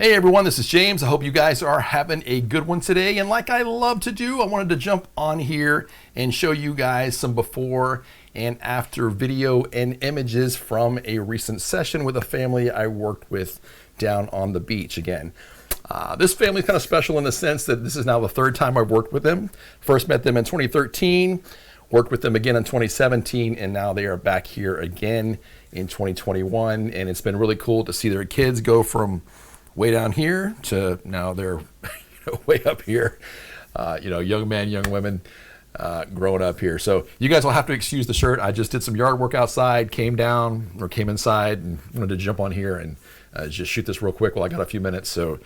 Hey everyone, this is James. I hope you guys are having a good one today. And like I love to do, I wanted to jump on here and show you guys some before and after video and images from a recent session with a family I worked with down on the beach again. This family is kind of special in the sense that this is now the third time I've worked with them. First met them in 2013, worked with them again in 2017, and now they are back here again in 2021. And it's been really cool to see their kids go from way down here to now they're way up here. Young men, young women growing up here. So you guys will have to excuse the shirt. I just did some yard work outside, came inside and wanted to jump on here and just shoot this real quick while I got a few minutes. So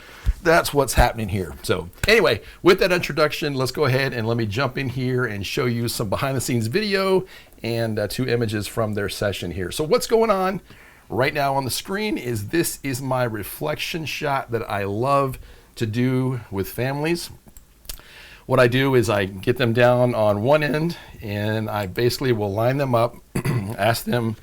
that's what's happening here. So anyway, with that introduction, let's go ahead and let me jump in here and show you some behind the scenes video and two images from their session here. So what's going on right now on the screen is this is my reflection shot that I love to do with families. What I do is I get them down on one end and I basically will line them up, ask them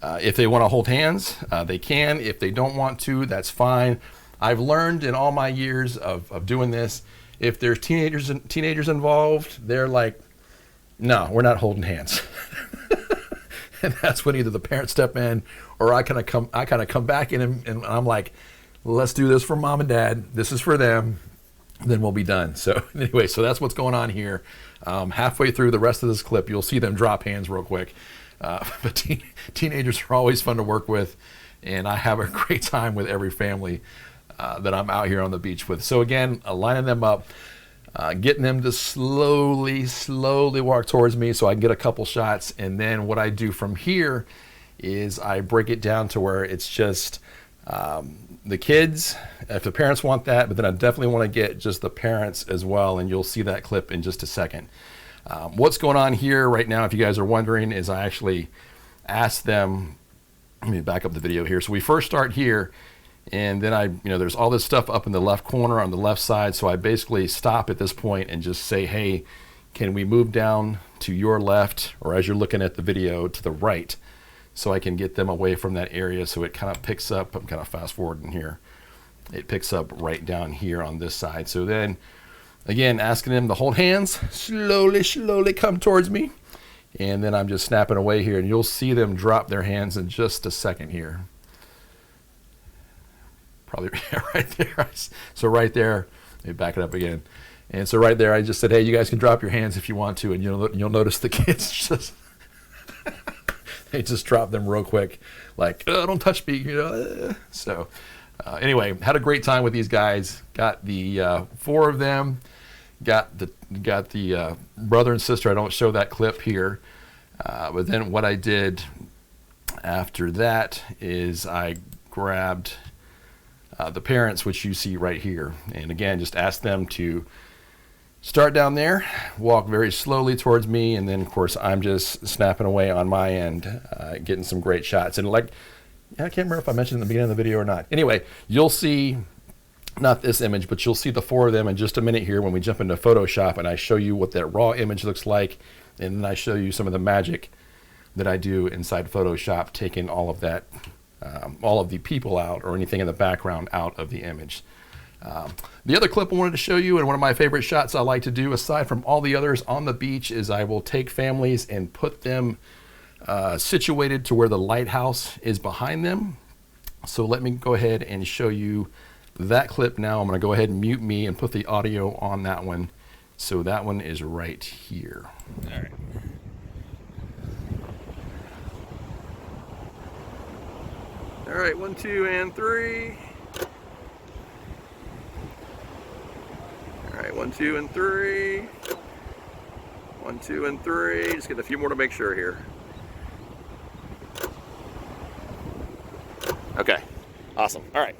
if they want to hold hands, they can. If they don't want to, that's fine. I've learned in all my years of doing this, if there's teenagers involved, they're like, no, we're not holding hands. And that's when either the parents step in or I kind of come back in and I'm like, let's do this for mom and dad. This is for them. Then we'll be done. So anyway, so that's what's going on here. Halfway through the rest of this clip, you'll see them drop hands real quick. But teenagers are always fun to work with, and I have a great time with every family that I'm out here on the beach with. So again, lining them up, getting them to slowly walk towards me so I can get a couple shots. And then what I do from here is I break it down to where it's just the kids, if the parents want that, but then I definitely want to get just the parents as well. And you'll see that clip in just a second. What's going on here right now, if you guys are wondering, is I actually asked them, let me back up the video here. So we first start here. And then there's all this stuff up in the left corner on the left side. So I basically stop at this point and just say, hey, can we move down to your left, or as you're looking at the video, to the right, so I can get them away from that area. So it kind of picks up, I'm kind of fast forwarding here. It picks up right down here on this side. So then again, asking them to hold hands, slowly come towards me. And then I'm just snapping away here, and you'll see them drop their hands in just a second here. Probably right there. So right there, let me back it up again. And so right there, I just said, hey, you guys can drop your hands if you want to. And you'll notice the kids just, they just drop them real quick. Like, oh, don't touch me, So anyway, had a great time with these guys. Got the four of them, got the brother and sister. I don't show that clip here. But then what I did after that is I grabbed the parents, which you see right here. And again, just ask them to start down there, walk very slowly towards me, and then of course I'm just snapping away on my end, getting some great shots. And I can't remember if I mentioned in the beginning of the video or not. Anyway, you'll see, not this image, but you'll see the four of them in just a minute here when we jump into Photoshop and I show you what that raw image looks like, and then I show you some of the magic that I do inside Photoshop, taking all of that, all of the people out or anything in the background out of the image. The other clip I wanted to show you, and one of my favorite shots I like to do aside from all the others on the beach, is I will take families and put them situated to where the lighthouse is behind them. So let me go ahead and show you that clip now. I'm going to go ahead and mute me and put the audio on that one. So that one is right here. All right. All right, 1, 2, and 3. All right, 1, 2, and 3. 1, 2, and 3. Just get a few more to make sure here. Okay, awesome. All right.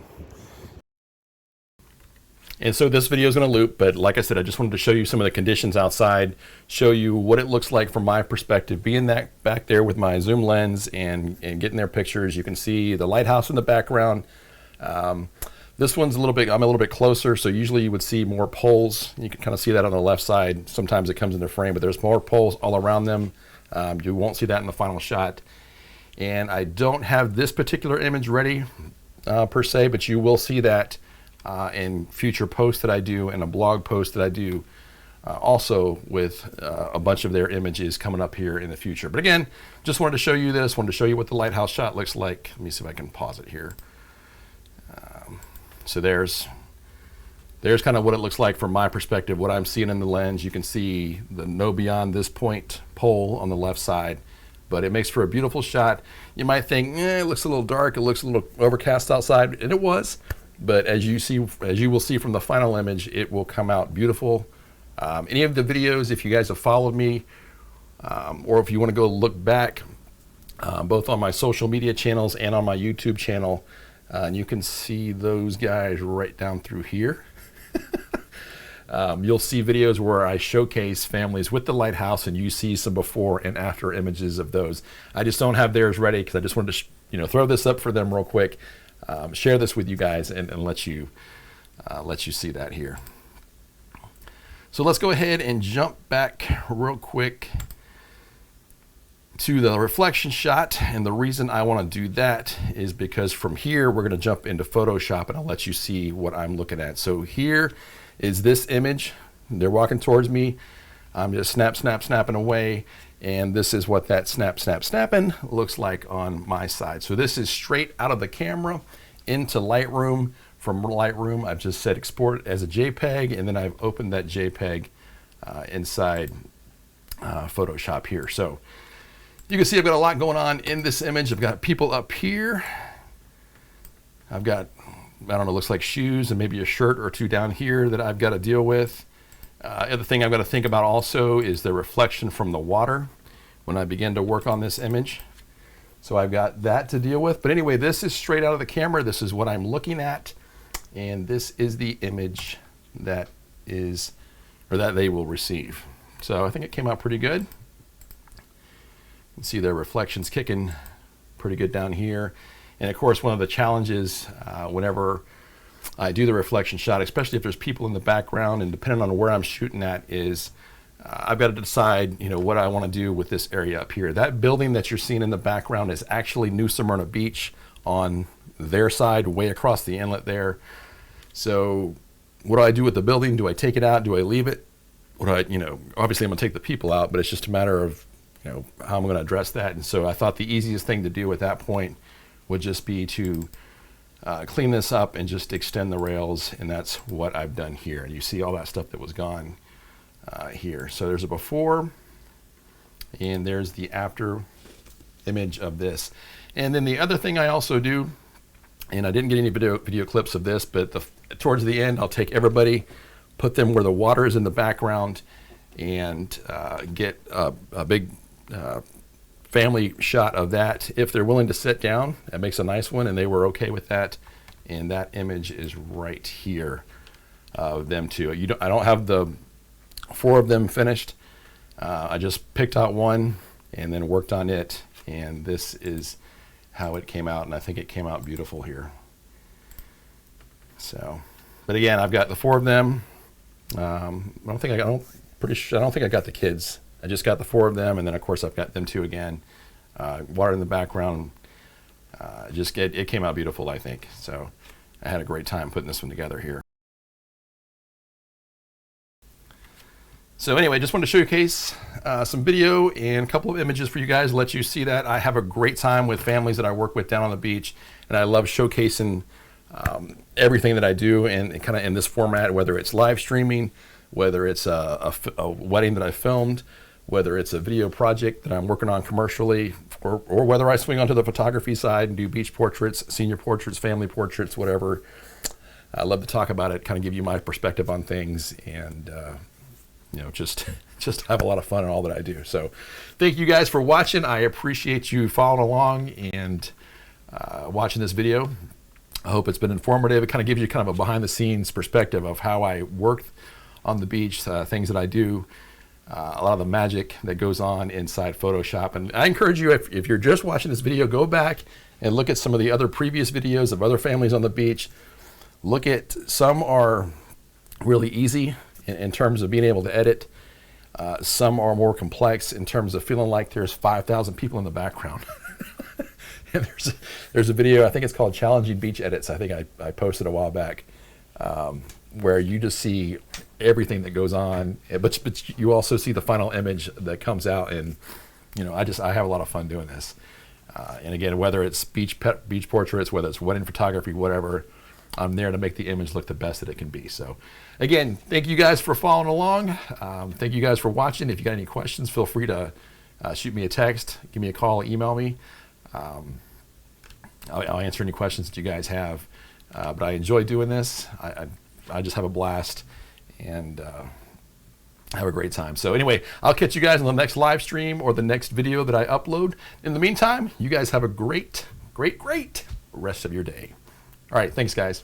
And so this video is going to loop, but like I said, I just wanted to show you some of the conditions outside, show you what it looks like from my perspective, being that back there with my zoom lens and getting their pictures. You can see the lighthouse in the background. This one's I'm a little bit closer, so usually you would see more poles. You can kind of see that on the left side. Sometimes it comes into frame, but there's more poles all around them. You won't see that in the final shot. And I don't have this particular image ready per se, but you will see that in future posts that I do and a blog post that I do, also with a bunch of their images coming up here in the future. But again, just wanted to show you this, wanted to show you what the lighthouse shot looks like. Let me see if I can pause it here. So there's kind of what it looks like from my perspective, what I'm seeing in the lens. You can see the no beyond this point pole on the left side, but it makes for a beautiful shot. You might think, it looks a little dark, it looks a little overcast outside, and it was, but as you will see from the final image, it will come out beautiful. Any of the videos, if you guys have followed me, or if you want to go look back, both on my social media channels and on my YouTube channel, and you can see those guys right down through here. You'll see videos where I showcase families with the lighthouse, and you see some before and after images of those. I just don't have theirs ready because I just wanted to throw this up for them real quick, share this with you guys, and let you see that here. So let's go ahead and jump back real quick to the reflection shot. And the reason I want to do that is because from here, we're going to jump into Photoshop and I'll let you see what I'm looking at. So here is this image. They're walking towards me. I'm just snapping away. And this is what that snapping looks like on my side. So this is straight out of the camera into Lightroom. From Lightroom, I've just said export as a JPEG, and then I've opened that JPEG inside Photoshop here. So you can see I've got a lot going on in this image. I've got people up here. I've got, I don't know, looks like shoes and maybe a shirt or two down here that I've got to deal with. Other thing I've got to think about also is the reflection from the water when I begin to work on this image. So I've got that to deal with. But anyway, this is straight out of the camera. This is what I'm looking at. And this is the image that is, or that they will receive. So I think it came out pretty good. You can see their reflections kicking pretty good down here. And of course, one of the challenges whenever I do the reflection shot, especially if there's people in the background and depending on where I'm shooting at, is I've got to decide, what I want to do with this area up here. That building that you're seeing in the background is actually New Smyrna Beach on their side, way across the inlet there. So what do I do with the building? Do I take it out? Do I leave it? Obviously I'm gonna take the people out, but it's just a matter of, how I'm gonna address that. And so I thought the easiest thing to do at that point would just be to clean this up and just extend the rails. And that's what I've done here. And you see all that stuff that was gone here. So there's a before and there's the after image of this. And then the other thing I also do, and I didn't get any video clips of this, but towards the end, I'll take everybody, put them where the water is in the background, and get a big family shot of that. If they're willing to sit down, that makes a nice one, and they were okay with that. And that image is right here of them two. I don't have the 4 of them finished. I just picked out one and then worked on it, and this is how it came out, and I think it came out beautiful here. So, but again, I've got the 4 of them. I don't think I got the kids. I just got the 4 of them, and then of course I've got them 2 again. Water in the background. It came out beautiful, I think. So I had a great time putting this one together here. So anyway, just wanted to showcase some video and a couple of images for you guys, let you see that. I have a great time with families that I work with down on the beach, and I love showcasing everything that I do and kind of in this format, whether it's live streaming, whether it's a wedding that I filmed, whether it's a video project that I'm working on commercially, or whether I swing onto the photography side and do beach portraits, senior portraits, family portraits, whatever. I love to talk about it, kind of give you my perspective on things, and just have a lot of fun in all that I do. So thank you guys for watching. I appreciate you following along and watching this video. I hope it's been informative. It kind of gives you kind of a behind the scenes perspective of how I work on the beach, things that I do, a lot of the magic that goes on inside Photoshop. And I encourage you, if you're just watching this video, go back and look at some of the other previous videos of other families on the beach. Look at, some are really easy in terms of being able to edit. Some are more complex in terms of feeling like there's 5,000 people in the background. And there's a video, I think it's called Challenging Beach Edits. I think I posted a while back. where you just see everything that goes on, but you also see the final image that comes out. And I have a lot of fun doing this. And again, whether it's beach portraits, whether it's wedding photography, whatever, I'm there to make the image look the best that it can be. So again, thank you guys for following along. Thank you guys for watching. If you got any questions, feel free to shoot me a text, give me a call, email me. I'll answer any questions that you guys have. But I enjoy doing this. I just have a blast and have a great time. So anyway, I'll catch you guys on the next live stream or the next video that I upload. In the meantime, you guys have a great rest of your day. All right, thanks guys.